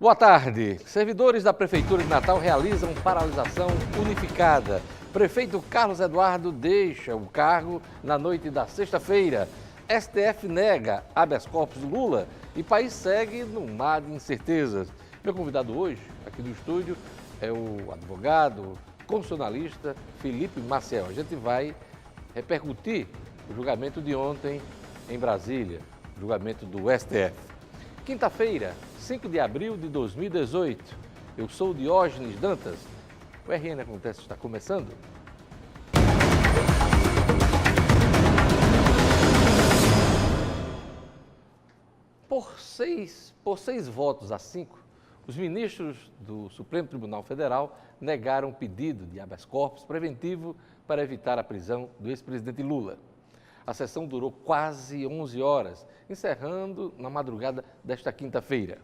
Boa tarde. Servidores da Prefeitura de Natal realizam paralisação unificada. Prefeito Carlos Eduardo deixa o cargo na noite da sexta-feira. STF nega habeas corpus Lula e país segue no mar de incertezas. Meu convidado hoje, aqui do estúdio, é o advogado constitucionalista Felipe Maciel. A gente vai repercutir o julgamento de ontem em Brasília, o julgamento do STF. Quinta-feira, 5 de abril de 2018. Eu sou Diógenes Dantas. O RN Acontece está começando. Por seis votos a 5, os ministros do Supremo Tribunal Federal negaram o pedido de habeas corpus preventivo para evitar a prisão do ex-presidente Lula. A sessão durou quase 11 horas, encerrando na madrugada desta quinta-feira.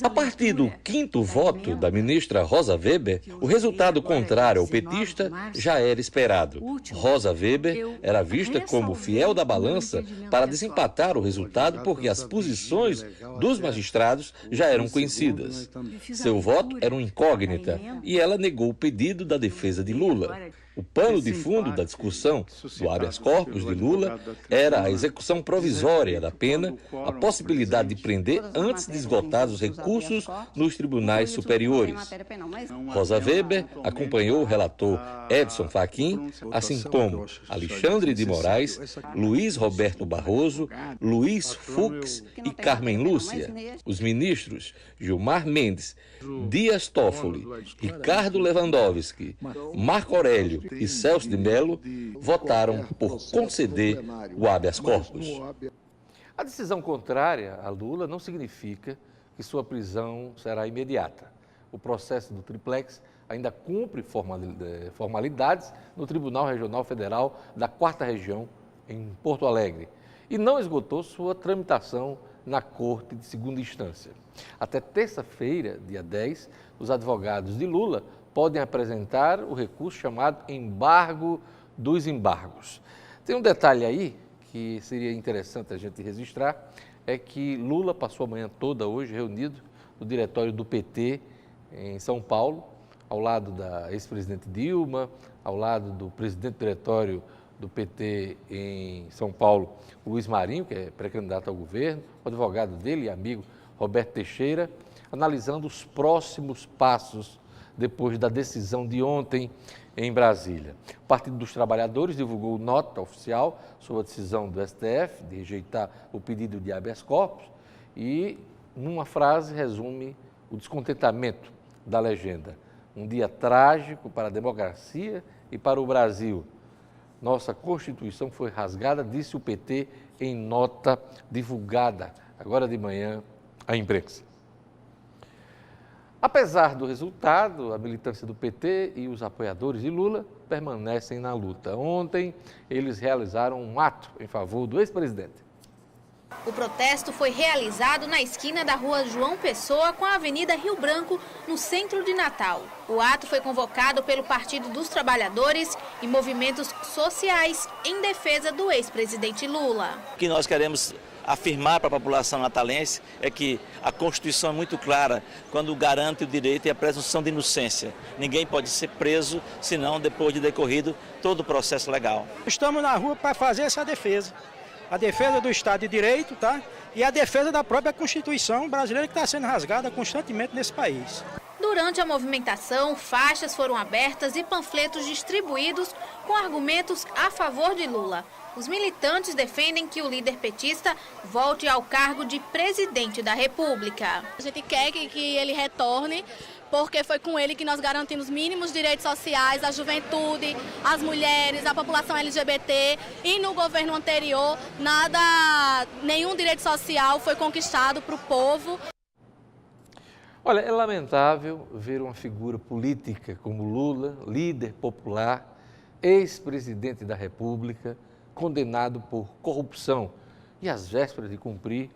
A partir do quinto voto da ministra Rosa Weber, o resultado contrário ao petista já era esperado. Rosa Weber era vista como fiel da balança para desempatar o resultado porque as posições dos magistrados já eram conhecidas. Seu voto era uma incógnita e ela negou o pedido da defesa de Lula. O pano de fundo da discussão do habeas corpus de Lula era a execução provisória da pena, a possibilidade de prender antes de esgotados os recursos nos tribunais superiores. Rosa Weber acompanhou o relator Edson Fachin, assim como Alexandre de Moraes, Luiz Roberto Barroso, Luiz Fux e Carmen Lúcia. Os ministros Gilmar Mendes, Dias Toffoli, Ricardo Lewandowski, Marco Aurélio e Celso de Mello votaram por conceder o habeas corpus. A decisão contrária a Lula não significa que sua prisão será imediata. O processo do triplex ainda cumpre formalidades no Tribunal Regional Federal da 4ª Região, em Porto Alegre, e não esgotou sua tramitação na Corte de Segunda Instância. Até terça-feira, dia 10, os advogados de Lula podem apresentar o recurso chamado embargo dos embargos. Tem um detalhe aí que seria interessante a gente registrar, é que Lula passou a manhã toda hoje reunido no diretório do PT em São Paulo, ao lado da ex-presidente Dilma, ao lado do presidente do diretório do PT em São Paulo, Luiz Marinho, que é pré-candidato ao governo, o advogado dele e amigo Roberto Teixeira, analisando os próximos passos depois da decisão de ontem em Brasília. O Partido dos Trabalhadores divulgou nota oficial sobre a decisão do STF de rejeitar o pedido de habeas corpus e, numa frase, resume o descontentamento da legenda. Um dia trágico para a democracia e para o Brasil. Nossa Constituição foi rasgada, disse o PT em nota divulgada agora de manhã à imprensa. Apesar do resultado, a militância do PT e os apoiadores de Lula permanecem na luta. Ontem, eles realizaram um ato em favor do ex-presidente. O protesto foi realizado na esquina da rua João Pessoa com a Avenida Rio Branco, no centro de Natal. O ato foi convocado pelo Partido dos Trabalhadores e movimentos sociais em defesa do ex-presidente Lula. O que nós queremos afirmar para a população natalense é que a Constituição é muito clara quando garante o direito e a presunção de inocência. Ninguém pode ser preso senão depois de decorrido todo o processo legal. Estamos na rua para fazer essa defesa. A defesa do Estado de Direito, tá? E a defesa da própria Constituição brasileira que está sendo rasgada constantemente nesse país. Durante a movimentação, faixas foram abertas e panfletos distribuídos com argumentos a favor de Lula. Os militantes defendem que o líder petista volte ao cargo de presidente da República. A gente quer que ele retorne, porque foi com ele que nós garantimos mínimos direitos sociais à juventude, às mulheres, à população LGBT. E no governo anterior, nenhum direito social foi conquistado para o povo. Olha, é lamentável ver uma figura política como Lula, líder popular, ex-presidente da República, condenado por corrupção e às vésperas de cumprir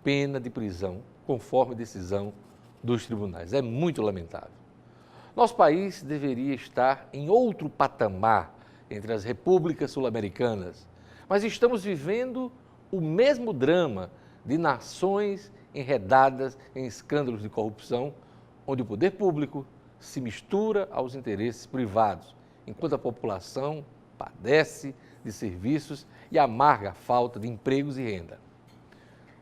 pena de prisão, conforme decisão dos tribunais. É muito lamentável. Nosso país deveria estar em outro patamar entre as repúblicas sul-americanas, mas estamos vivendo o mesmo drama de nações enredadas em escândalos de corrupção, onde o poder público se mistura aos interesses privados, enquanto a população padece de serviços e amarga a falta de empregos e renda.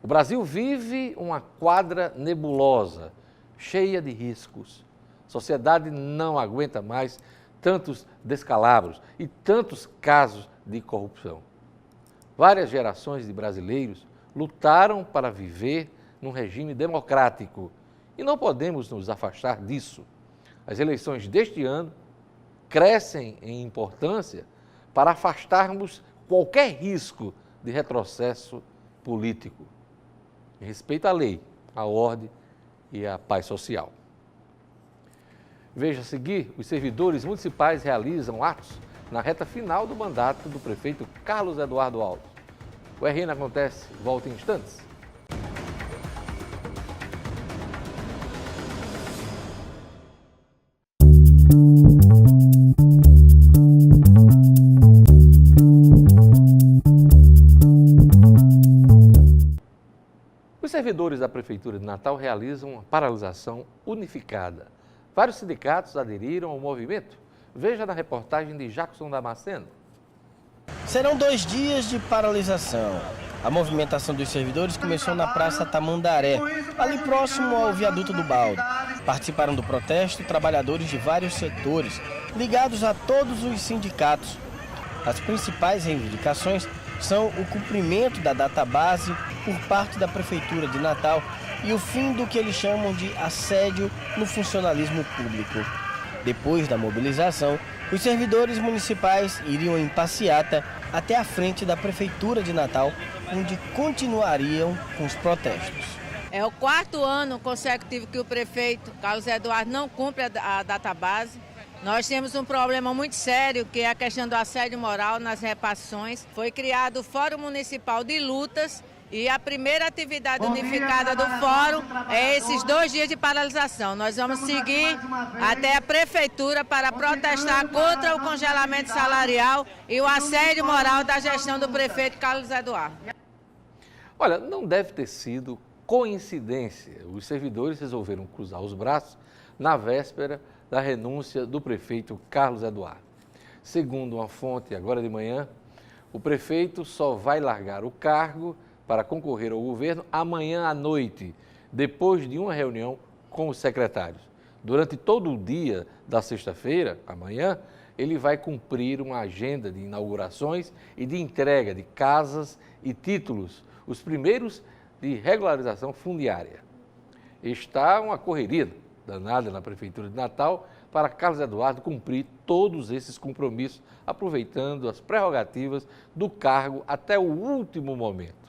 O Brasil vive uma quadra nebulosa, cheia de riscos. A sociedade não aguenta mais tantos descalabros e tantos casos de corrupção. Várias gerações de brasileiros lutaram para viver num regime democrático e não podemos nos afastar disso. As eleições deste ano crescem em importância para afastarmos qualquer risco de retrocesso político. Em respeito à lei, à ordem e à paz social. Veja a seguir, os servidores municipais realizam atos na reta final do mandato do prefeito Carlos Eduardo Alves. O RN acontece, volta em instantes. Os servidores da Prefeitura de Natal realizam uma paralisação unificada. Vários sindicatos aderiram ao movimento. Veja na reportagem de Jackson Damasceno. Serão 2 dias de paralisação. A movimentação dos servidores começou na Praça Tamandaré, ali próximo ao viaduto do Balde. Participaram do protesto trabalhadores de vários setores, ligados a todos os sindicatos. As principais reivindicações são o cumprimento da database por parte da Prefeitura de Natal e o fim do que eles chamam de assédio no funcionalismo público. Depois da mobilização, os servidores municipais iriam em passeata até a frente da Prefeitura de Natal, onde continuariam com os protestos. É o 4º ano consecutivo que o prefeito Carlos Eduardo não cumpre a database. Nós temos um problema muito sério, que é a questão do assédio moral nas repartições. Foi criado o Fórum Municipal de Lutas e a primeira atividade unificada do Fórum é esses 2 dias de paralisação. Nós vamos seguir até a Prefeitura para protestar contra o congelamento salarial e o assédio moral da gestão do prefeito Carlos Eduardo. Olha, não deve ter sido coincidência. Os servidores resolveram cruzar os braços na véspera da renúncia do prefeito Carlos Eduardo. Segundo uma fonte agora de manhã, o prefeito só vai largar o cargo para concorrer ao governo amanhã à noite, depois de uma reunião com os secretários. Durante todo o dia da sexta-feira, amanhã, ele vai cumprir uma agenda de inaugurações e de entrega de casas e títulos, os primeiros de regularização fundiária. Está uma correria danada na Prefeitura de Natal para Carlos Eduardo cumprir todos esses compromissos, aproveitando as prerrogativas do cargo até o último momento.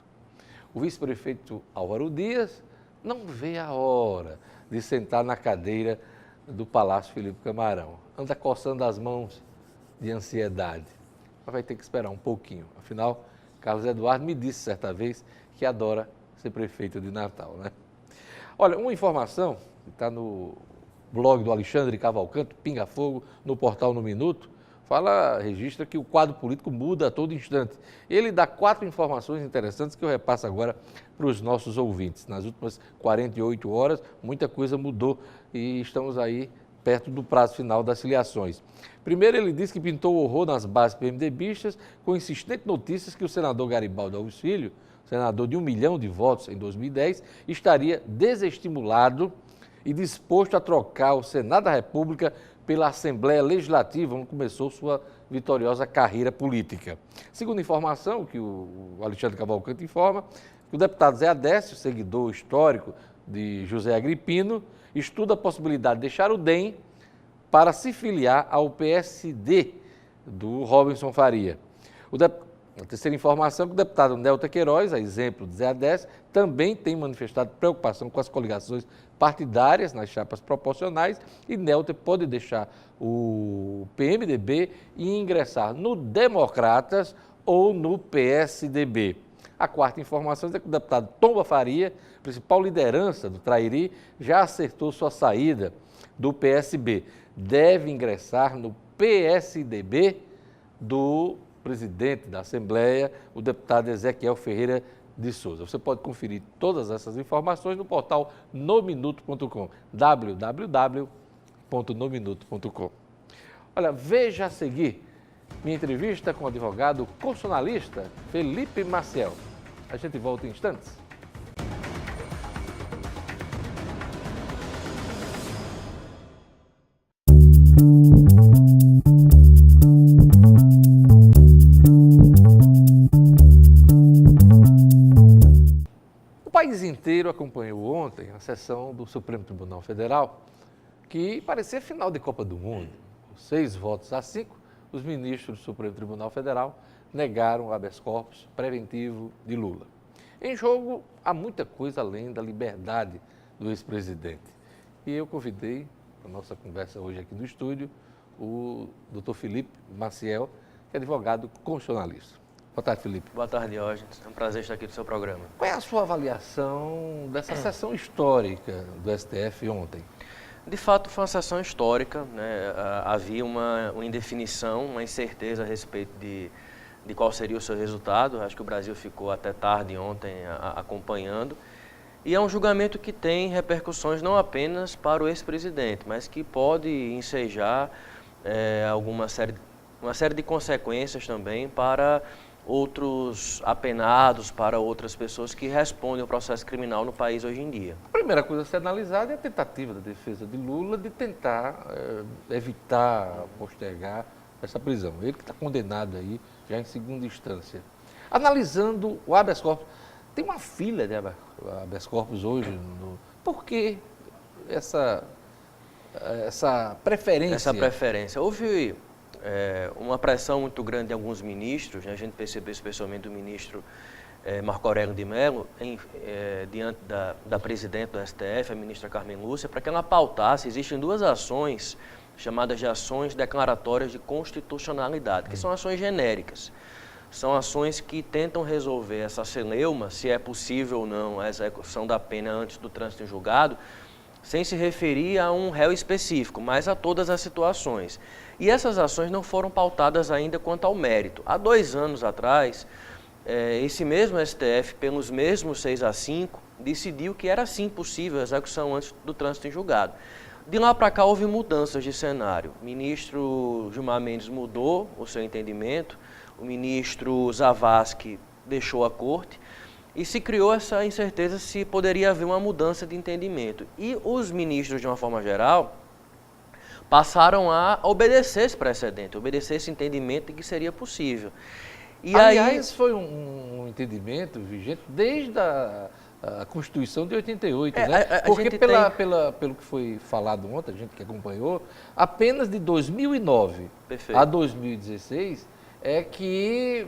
O vice-prefeito Álvaro Dias não vê a hora de sentar na cadeira do Palácio Felipe Camarão. Anda coçando as mãos de ansiedade, mas vai ter que esperar um pouquinho. Afinal, Carlos Eduardo me disse certa vez que adora ser prefeito de Natal, né? Olha, uma informação que está no blog do Alexandre Cavalcante, Pinga Fogo, no portal No Minuto, registra que o quadro político muda a todo instante. Ele dá 4 informações interessantes que eu repasso agora para os nossos ouvintes. Nas últimas 48 horas, muita coisa mudou e estamos aí perto do prazo final das filiações. Primeiro, ele disse que pintou horror nas bases PMDBistas com insistentes notícias que o senador Garibaldo Alves Filho, senador de 1 milhão de votos em 2010, estaria desestimulado e disposto a trocar o Senado da República pela Assembleia Legislativa, onde começou sua vitoriosa carreira política. Segundo informação que o Alexandre Cavalcante informa, que o deputado Zé Adécio, seguidor histórico de José Agripino, estuda a possibilidade de deixar o DEM para se filiar ao PSD do Robinson Faria. A terceira informação é que o deputado Nelta Queiroz, a exemplo de Zé Adécio, também tem manifestado preocupação com as coligações partidárias nas chapas proporcionais e Nelta pode deixar o PMDB e ingressar no Democratas ou no PSDB. A quarta informação é que o deputado Tomba Faria, principal liderança do Trairi, já acertou sua saída do PSB. Deve ingressar no PSDB do presidente da Assembleia, o deputado Ezequiel Ferreira de Souza. Você pode conferir todas essas informações no portal nominuto.com, www.nominuto.com. Olha, veja a seguir minha entrevista com o advogado constitucionalista Felipe Maciel. A gente volta em instantes. O país inteiro acompanhou ontem a sessão do Supremo Tribunal Federal, que parecia final de Copa do Mundo. 6 votos a 5, os ministros do Supremo Tribunal Federal negaram o habeas corpus preventivo de Lula. Em jogo, há muita coisa além da liberdade do ex-presidente. E eu convidei, para a nossa conversa hoje aqui no estúdio, o Dr. Felipe Maciel, que é advogado constitucionalista. Boa tarde, Felipe. Boa tarde, Diógenes. É um prazer estar aqui no seu programa. Qual é a sua avaliação dessa sessão histórica do STF ontem? De fato, foi uma sessão histórica, né? Havia uma indefinição, uma incerteza a respeito de qual seria o seu resultado. Acho que o Brasil ficou até tarde ontem acompanhando. E é um julgamento que tem repercussões não apenas para o ex-presidente, mas que pode ensejar uma série de consequências também para outros apenados, para outras pessoas que respondem ao processo criminal no país hoje em dia. A primeira coisa a ser analisada é a tentativa da defesa de Lula de tentar evitar, postergar essa prisão. Ele que está condenado aí já em segunda instância. Analisando o habeas corpus, tem uma fila de habeas corpus hoje. Por que essa preferência? Essa preferência. Houve uma pressão muito grande de alguns ministros, né? A gente percebeu especialmente do ministro Marco Aurélio de Mello, diante da presidente do STF, a ministra Carmen Lúcia, para que ela pautasse. Existem 2 ações chamadas de ações declaratórias de constitucionalidade, que são ações genéricas. São ações que tentam resolver essa celeuma, se é possível ou não a execução da pena antes do trânsito em julgado, sem se referir a um réu específico, mas a todas as situações. E essas ações não foram pautadas ainda quanto ao mérito. Há 2 anos atrás, esse mesmo STF, pelos mesmos 6 a 5, decidiu que era sim possível a execução antes do trânsito em julgado. De lá para cá houve mudanças de cenário. O ministro Gilmar Mendes mudou o seu entendimento, o ministro Zavascki deixou a corte e se criou essa incerteza se poderia haver uma mudança de entendimento. E os ministros, de uma forma geral, passaram a obedecer esse precedente, obedecer esse entendimento de que seria possível. E aliás, foi um entendimento vigente desde a Constituição de 88, né? Porque pelo que foi falado ontem, a gente que acompanhou, apenas de 2009 a 2016 é que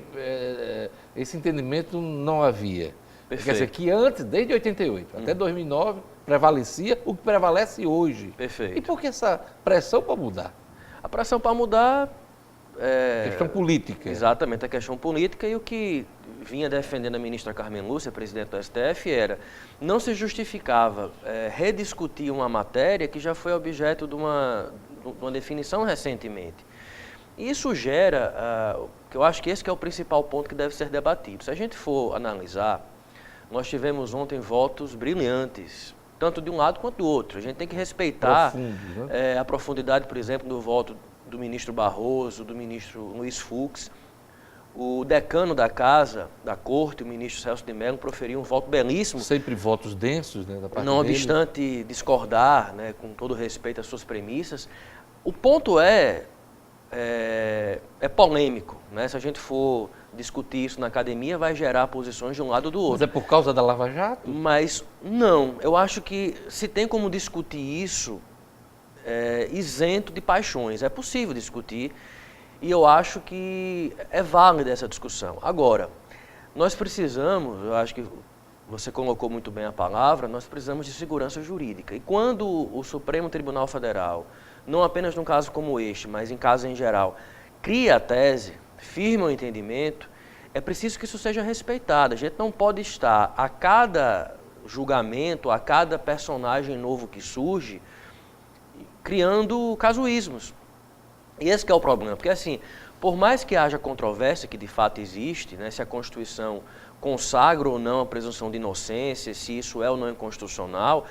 esse entendimento não havia. Perfeito. Quer dizer, que antes, desde 88 até 2009, prevalecia o que prevalece hoje. Perfeito. E por que essa pressão para mudar? A pressão para mudar questão política. Exatamente, a questão política. E o que vinha defendendo a ministra Carmen Lúcia, presidente do STF, não se justificava rediscutir uma matéria que já foi objeto de uma definição recentemente. E isso gera, que eu acho que esse que é o principal ponto que deve ser debatido. Se a gente for analisar, nós tivemos ontem votos brilhantes, tanto de um lado quanto do outro. A gente tem que respeitar a profundidade, por exemplo, do voto do ministro Barroso, do ministro Luiz Fux. O decano da casa, da corte, o ministro Celso de Mello, proferiu um voto belíssimo. Sempre votos densos, né, da parte não dele. obstante discordar, né, com todo respeito às suas premissas. O ponto é polêmico, né? Se a gente for discutir isso na academia, vai gerar posições de um lado ou do outro. Mas é por causa da Lava Jato? Mas não, eu acho que se tem como discutir isso isento de paixões, é possível discutir e eu acho que é válida essa discussão. Agora, nós precisamos, eu acho que você colocou muito bem a palavra, nós precisamos de segurança jurídica. E quando o Supremo Tribunal Federal, não apenas num caso como este, mas em casos em geral, cria a tese, firma o entendimento, é preciso que isso seja respeitado. A gente não pode estar a cada julgamento, a cada personagem novo que surge, criando casuísmos. E esse que é o problema, porque assim, por mais que haja controvérsia, que de fato existe, né, se a Constituição consagra ou não a presunção de inocência, se isso é ou não inconstitucional,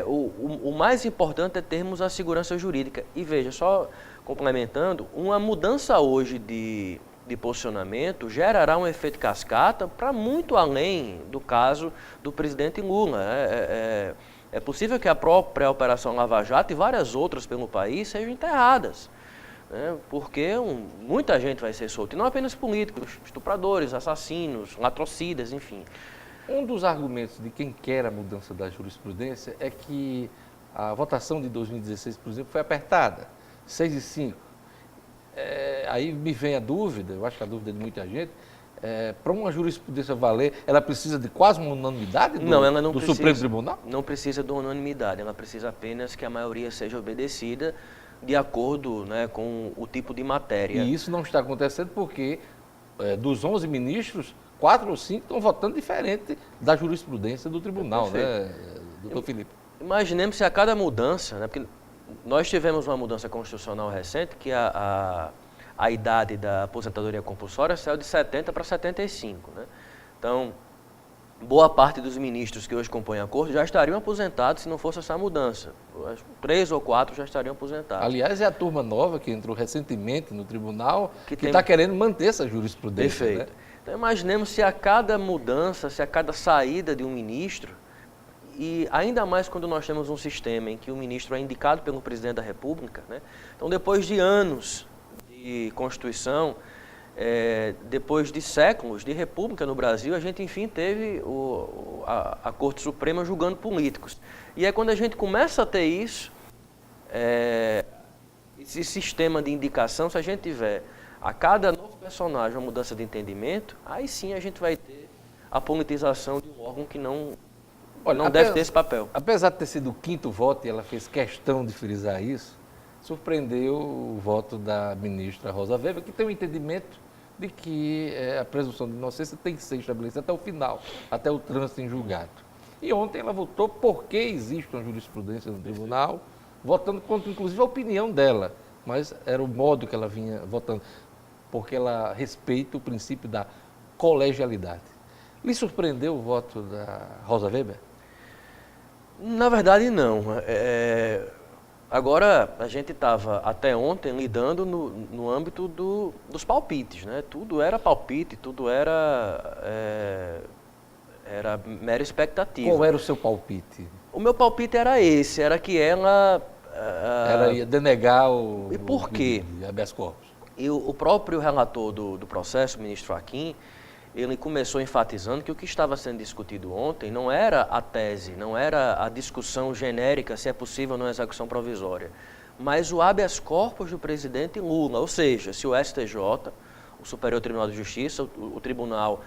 o mais importante é termos a segurança jurídica. E veja, só complementando, uma mudança hoje de posicionamento gerará um efeito cascata para muito além do caso do presidente Lula. É possível que a própria Operação Lava Jato e várias outras pelo país sejam enterradas, né, porque muita gente vai ser solta, e não apenas políticos, estupradores, assassinos, latrocidas, enfim. Um dos argumentos de quem quer a mudança da jurisprudência é que a votação de 2016, por exemplo, foi apertada, 6-5. Aí me vem a dúvida, eu acho que a dúvida de muita gente, para uma jurisprudência valer, ela precisa de quase uma unanimidade do Supremo Tribunal? Não precisa de unanimidade, ela precisa apenas que a maioria seja obedecida de acordo, né, com o tipo de matéria. E isso não está acontecendo porque dos 11 ministros, 4 ou 5 estão votando diferente da jurisprudência do tribunal, né, doutor Felipe? Imaginemos se a cada mudança, né, porque nós tivemos uma mudança constitucional recente que a idade da aposentadoria compulsória saiu de 70 para 75. Né? Então, boa parte dos ministros que hoje compõem a corte já estariam aposentados se não fosse essa mudança. 3 ou 4 já estariam aposentados. Aliás, é a turma nova que entrou recentemente no tribunal que está querendo manter essa jurisprudência. Perfeito. Né? Então, imaginemos se a cada mudança, se a cada saída de um ministro, e ainda mais quando nós temos um sistema em que o ministro é indicado pelo presidente da República, né? Então, depois de anos de Constituição, depois de séculos de República no Brasil, a gente, enfim, teve a Corte Suprema julgando políticos. E é quando a gente começa a ter isso, esse sistema de indicação, se a gente tiver a cada novo personagem uma mudança de entendimento, aí sim a gente vai ter a politização de um órgão que não deve ter esse papel. Apesar de ter sido o 5º voto, e ela fez questão de frisar isso, surpreendeu o voto da ministra Rosa Weber, que tem um entendimento de que a presunção de inocência tem que ser estabelecida até o final, até o trânsito em julgado. E ontem ela votou porque existe uma jurisprudência no tribunal, votando contra, inclusive, a opinião dela, mas era o modo que ela vinha votando, porque ela respeita o princípio da colegialidade. Lhe surpreendeu o voto da Rosa Weber? Na verdade, não. Agora, a gente estava até ontem lidando no âmbito dos palpites, né? Tudo era palpite, tudo era mera expectativa. Qual era o seu palpite? O meu palpite era esse, era que ela ia denegar o... E por quê? Habeas corpus. E o próprio relator do processo, o ministro Fachin, ele começou enfatizando que o que estava sendo discutido ontem não era a tese, não era a discussão genérica se é possível ou não a execução provisória, mas o habeas corpus do presidente Lula, ou seja, se o STJ, o Superior Tribunal de Justiça, o tribunal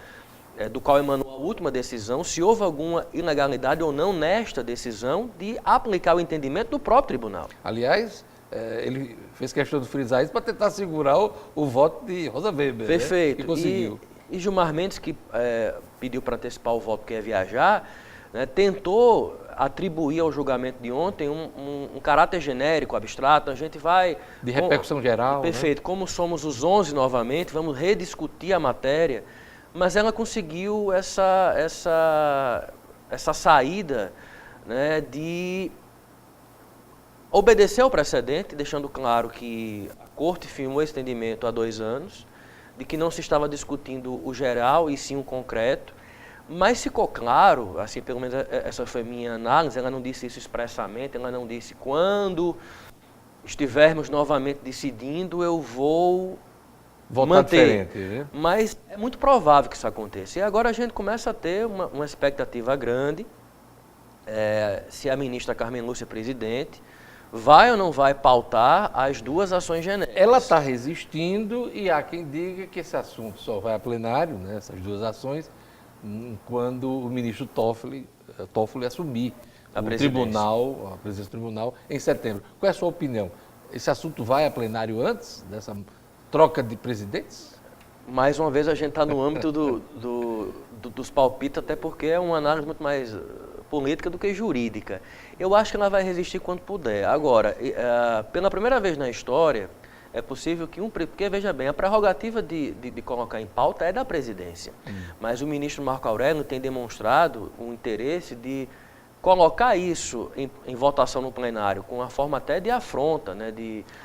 do qual emanou a última decisão, se houve alguma ilegalidade ou não nesta decisão de aplicar o entendimento do próprio tribunal. Aliás, ele fez questão de frisar isso para tentar segurar o voto de Rosa Weber. Perfeito. Né? E conseguiu. E Gilmar Mendes, que pediu para antecipar o voto porque ia viajar, né, tentou atribuir ao julgamento de ontem um caráter genérico, abstrato. A gente vai... De repercussão geral. Perfeito. Né? Como somos os 11 novamente, vamos rediscutir a matéria, mas ela conseguiu essa saída, né, de obedecer ao precedente, deixando claro que a Corte firmou esse entendimento há 2 anos, de que não se estava discutindo o geral e sim o concreto, mas ficou claro, assim, pelo menos essa foi a minha análise, ela não disse isso expressamente, ela não disse quando estivermos novamente decidindo eu vou votar manter, diferente, né? Mas é muito provável que isso aconteça. E agora a gente começa a ter uma expectativa grande, se a ministra Carmen Lúcia, presidente, vai ou não vai pautar as 2 ações genéricas? Ela está resistindo e há quem diga que esse assunto só vai a plenário, né, essas 2 ações, quando o ministro Toffoli assumir a presidência do tribunal em setembro. Qual é a sua opinião? Esse assunto vai a plenário antes dessa troca de presidentes? Mais uma vez a gente está no âmbito dos palpites, até porque é uma análise muito mais política do que jurídica. Eu acho que ela vai resistir quando puder. Agora, pela primeira vez na história, É possível que porque, veja bem, a prerrogativa de colocar em pauta é da presidência. Mas o ministro Marco Aurélio tem demonstrado um interesse de colocar isso em votação no plenário, com uma forma até de afronta, né?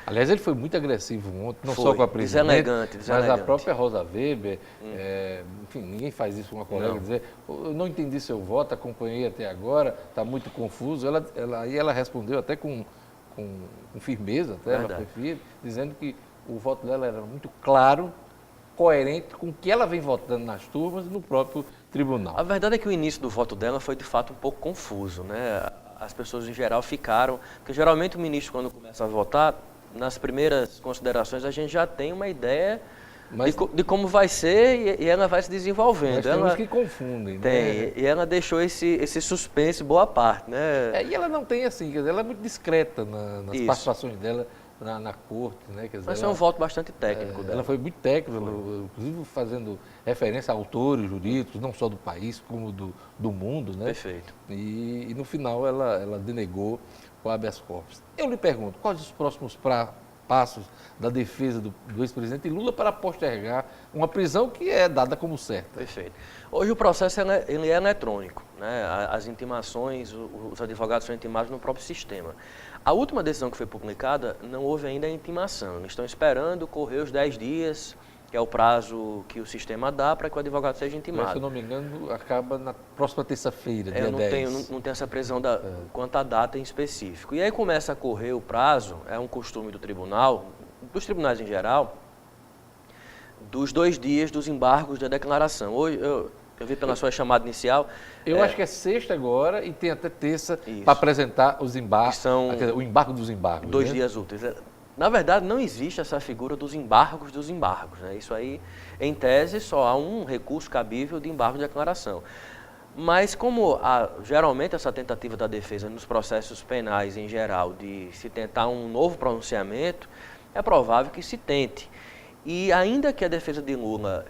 Aliás, ele foi muito agressivo ontem, não Foi, só com a presidente, deselegante. mas a própria Rosa Weber, enfim, ninguém faz isso com uma colega, dizer, eu não entendi seu voto, acompanhei até agora, está muito confuso. Ela respondeu até com firmeza, até, ela foi firme, dizendo que o voto dela era muito claro, coerente com o que ela vem votando nas turmas e no próprio tribunal. A verdade é que o início do voto dela foi, de fato, um pouco confuso, né? As pessoas, em geral, ficaram... Porque, geralmente, o ministro, quando começa a votar, nas primeiras considerações, a gente já tem uma ideia de como vai ser e ela vai se desenvolvendo. Mas tem uns que confundem, tem, né? E ela deixou esse suspense boa parte, né? E ela não tem, assim, quer dizer, ela é muito discreta nas participações dela na corte, né? Quer dizer, mas é um voto bastante técnico dela. Ela foi muito técnica, inclusive fazendo referência a autores jurídicos, não só do país, como do mundo, né? Perfeito. E no final ela denegou o habeas corpus. Eu lhe pergunto, quais os próximos passos da defesa do ex-presidente Lula para postergar uma prisão que é dada como certa? Perfeito. Hoje o processo ele é eletrônico, né? As intimações, os advogados são intimados no próprio sistema. A última decisão que foi publicada, não houve ainda a intimação. Eles estão esperando correr os 10 dias, que é o prazo que o sistema dá para que o advogado seja intimado. Mas, se eu não me engano, acaba na próxima terça-feira, dia 10. Não tenho essa precisão quanto à data em específico. E aí começa a correr o prazo, é um costume do tribunal, dos tribunais em geral, dos 2 dias dos embargos da declaração. Hoje, eu vi pela sua chamada inicial... Eu acho que é sexta agora e tem até terça para apresentar os embargos, o embargo dos embargos. 2 dias úteis. Na verdade, não existe essa figura dos embargos, né? Isso aí, em tese, só há um recurso cabível de embargo de declaração. Mas como geralmente essa tentativa da defesa nos processos penais em geral de se tentar um novo pronunciamento, é provável que se tente. E ainda que a defesa de Lula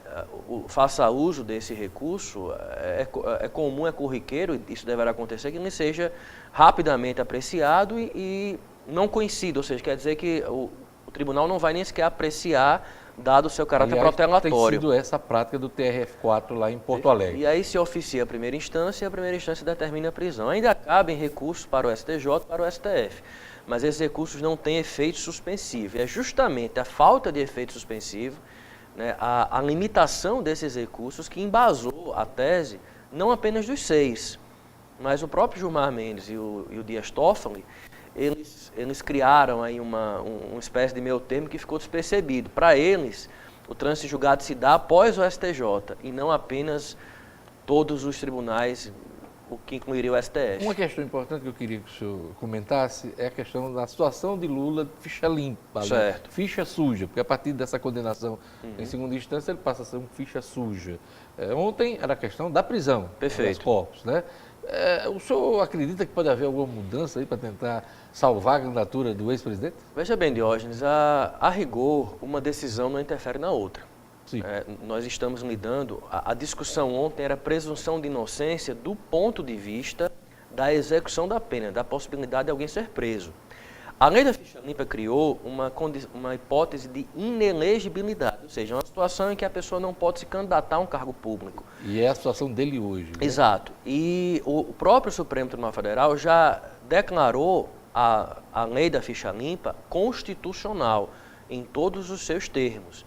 faça uso desse recurso, é comum, é corriqueiro, isso deverá acontecer, que ele seja rapidamente apreciado e não conhecido, ou seja, quer dizer que o tribunal não vai nem sequer apreciar, dado o seu caráter protelatório. Tem sido essa prática do TRF4 lá em Porto Alegre. E aí se oficia a primeira instância e a primeira instância determina a prisão. Ainda cabem recursos para o STJ e para o STF. Mas esses recursos não têm efeito suspensivo. E é justamente a falta de efeito suspensivo, né, a limitação desses recursos que embasou a tese, não apenas dos 6, mas o próprio Gilmar Mendes e o Dias Toffoli, eles criaram aí uma espécie de meio termo que ficou despercebido. Para eles, o trânsito julgado se dá após o STJ e não apenas todos os tribunais, o que incluiria o STF. Uma questão importante que eu queria que o senhor comentasse é a questão da situação de Lula ficha limpa, certo. Ficha suja, porque a partir dessa condenação em segunda instância ele passa a ser um ficha suja. Ontem era a questão da prisão, dos corpos, né? O senhor acredita que pode haver alguma mudança aí para tentar salvar a candidatura do ex-presidente? Veja bem, Diógenes, a rigor, uma decisão não interfere na outra. Nós estamos lidando, a discussão ontem era presunção de inocência do ponto de vista da execução da pena, da possibilidade de alguém ser preso. A lei da ficha limpa criou uma hipótese de inelegibilidade, ou seja, uma situação em que a pessoa não pode se candidatar a um cargo público. E é a situação dele hoje, né? Exato. E o próprio Supremo Tribunal Federal já declarou a lei da ficha limpa constitucional em todos os seus termos.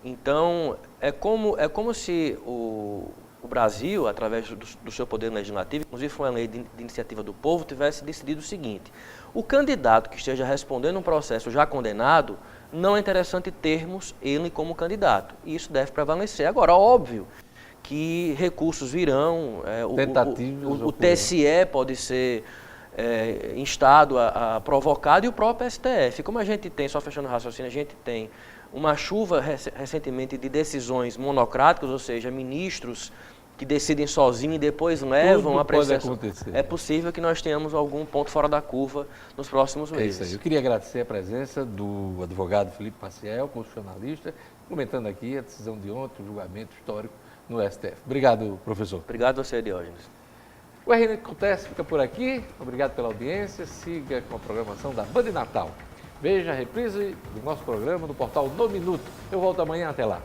Então, é como se o Brasil, através do seu poder legislativo, inclusive foi uma lei de iniciativa do povo, tivesse decidido o seguinte: o candidato que esteja respondendo um processo já condenado, não é interessante termos ele como candidato. E isso deve prevalecer. Agora, óbvio que recursos virão, o TSE pode ser instado a provocado e o próprio STF. Como a gente tem, só fechando o raciocínio, a gente tem uma chuva recentemente de decisões monocráticas, ou seja, ministros que decidem sozinhos e depois levam a apreciação. É possível que nós tenhamos algum ponto fora da curva nos próximos meses. É isso aí. Eu queria agradecer a presença do advogado Felipe Maciel, constitucionalista, comentando aqui a decisão de ontem, o julgamento histórico no STF. Obrigado, professor. Obrigado a você, Diógenes. O RN Acontece fica por aqui. Obrigado pela audiência. Siga com a programação da Band Natal. Veja a reprise do nosso programa no portal No Minuto. Eu volto amanhã, até lá.